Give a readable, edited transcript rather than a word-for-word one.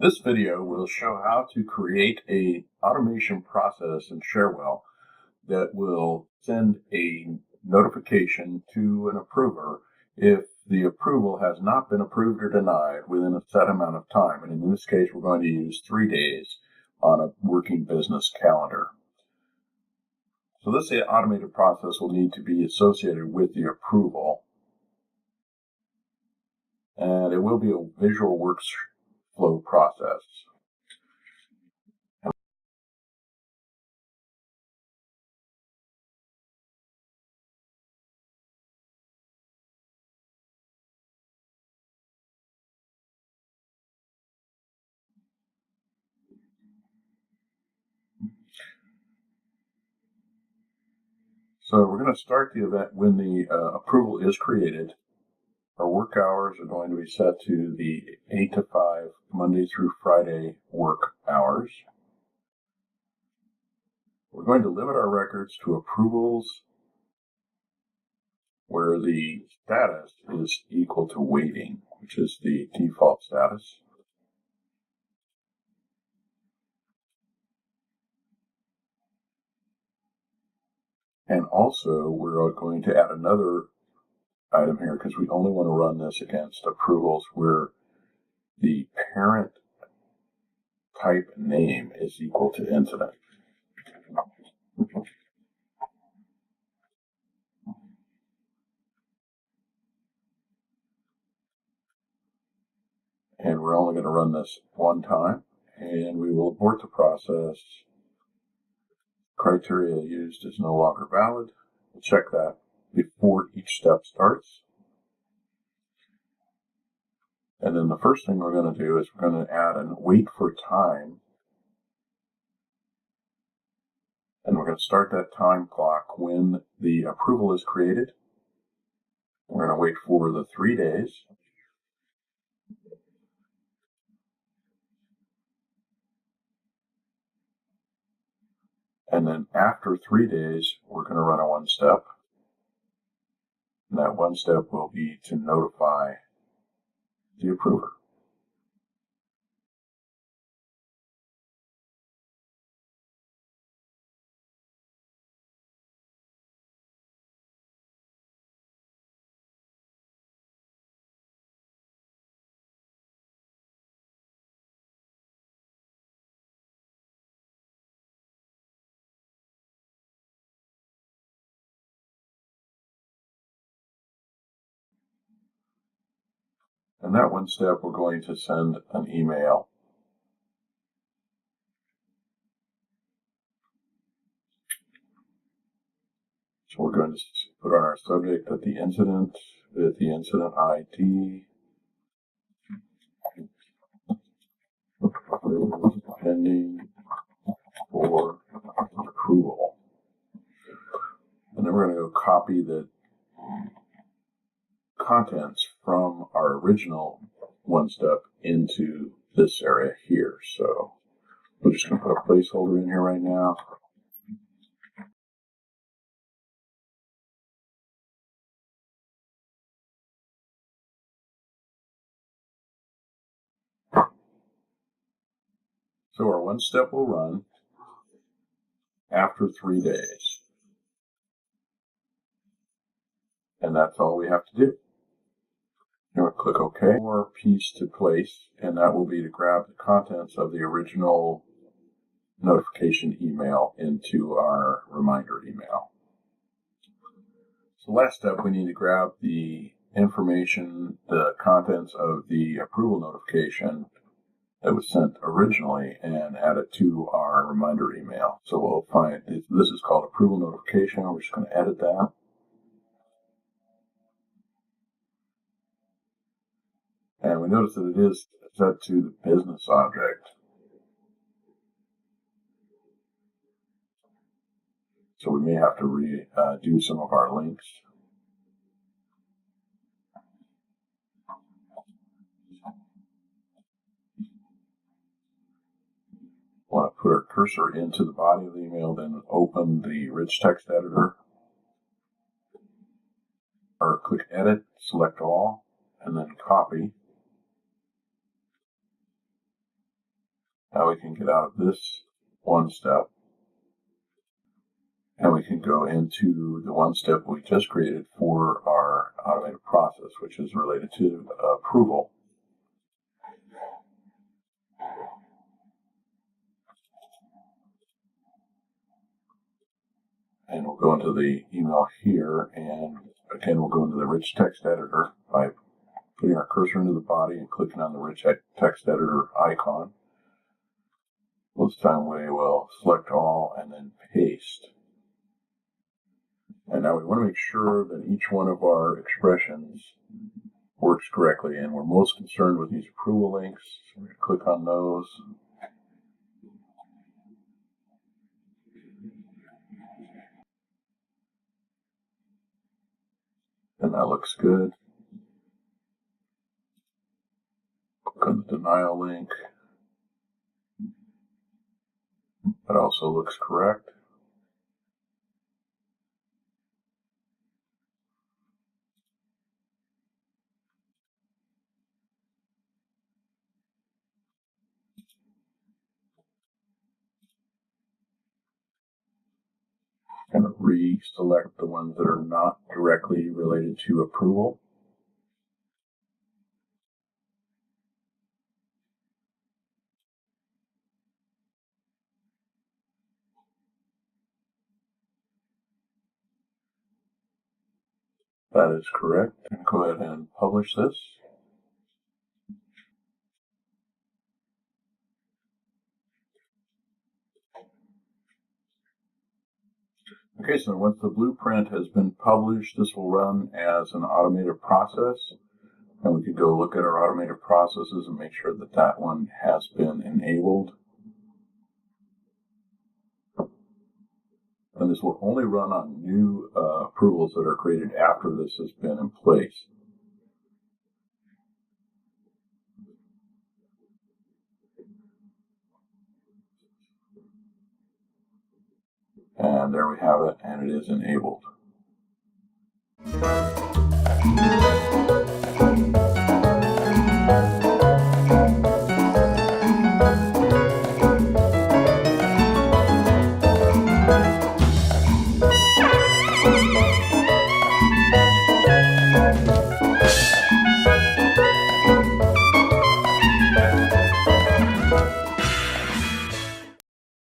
This video will show how to create an automation process in Cherwell that will send a notification to an approver if the approval has not been approved or denied within a set amount of time. And in this case, we're going to use 3 days on a working business calendar. So this automated process will need to be associated with the approval. And it will be a visual workflow process. So we're going to start the event when the approval is created. Our work hours are going to be set to the 8 to 5 Monday through Friday work hours. We're going to limit our records to approvals where the status is equal to waiting, which is the default status. And also, we're going to add another item here because we only want to run this against approvals where the parent type name is equal to incident. And we're only going to run this one time, and we will abort the process. Criteria used is no longer valid. We'll check that before each step starts. And then the first thing we're going to do is we're going to add and wait for time. And we're going to start that time clock when the approval is created. We're going to wait for the 3 days. And then after 3 days, we're going to run a one step. And that one step will be to notify the approver. And that one step, we're going to send an email. So we're going to put on our subject that the incident with the incident ID pending for approval. And then we're going to go copy the contents from our original one step into this area here. So we're just going to put a placeholder in here right now. So our one step will run after 3 days. And that's all we have to do. And we'll click OK. One more piece to place, and that will be to grab the contents of the original notification email into our reminder email. So last step, we need to grab the information, the contents of the approval notification that was sent originally and add it to our reminder email. So we'll find, this is called approval notification. We're just going to edit that. And we notice that it is set to the business object. So we may have to redo some of our links. Want to put our cursor into the body of the email, then open the rich text editor. Our or click Edit, select all, and then copy. Now we can get out of this one step, and we can go into the one step we just created for our automated process, which is related to approval. And we'll go into the email here, and again, we'll go into the rich text editor by putting our cursor into the body and clicking on the rich text editor icon. This time we will select all and then paste. And now we want to make sure that each one of our expressions works correctly, and we're most concerned with these approval links. So we're going to click on those. And that looks good. Click on the denial link. That also looks correct. Kind of re-select the ones that are not directly related to approval. That is correct. And go ahead and publish this. Okay, so once the blueprint has been published, this will run as an automated process. And we can go look at our automated processes and make sure that that one has been enabled. And this will only run on new approvals that are created after this has been in place. And there we have it, and it is enabled.